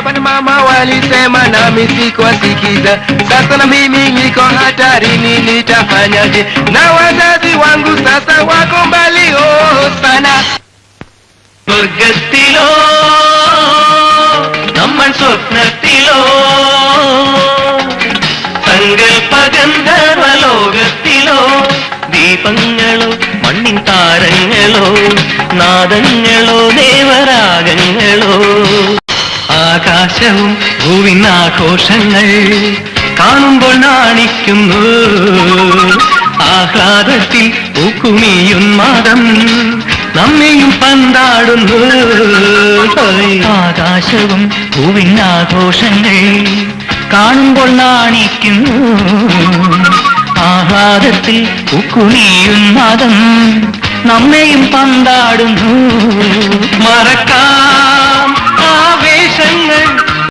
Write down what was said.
baba na mama walisema nami sikuwasikiza. Sasa na mimi niko hatarini, nitafanyaje? Na wazazi wangu sasa wako mbali sana. സ്വർഗത്തിലോ നമ്മൾ സ്വപ്നത്തിലോ സങ്കൽപ്പഗന്ധർവലോകത്തിലോ ദീപങ്ങളോ മണ്ണിൻ താരങ്ങളോ നാദങ്ങളോ ദേവരാഗങ്ങളോ ആകാശവും ഭൂവിനാഘോഷങ്ങൾ കാണുമ്പോൾ നാണിക്കുന്നു. ആഹ്ലാദത്തിൽ പൂക്കുമിയുന്മാദം നമ്മയും പന്താടുന്നു. ആകാശവും ഭൂവിനാഘോഷങ്ങൾ കാണുമ്പോൾ നാണിക്കുന്നു. ആഹ്ലാദത്തിൽ പൂക്കുമിയുന്മാദം നമ്മയും പന്താടുന്നു. മറക്കാം ആവേശങ്ങൾ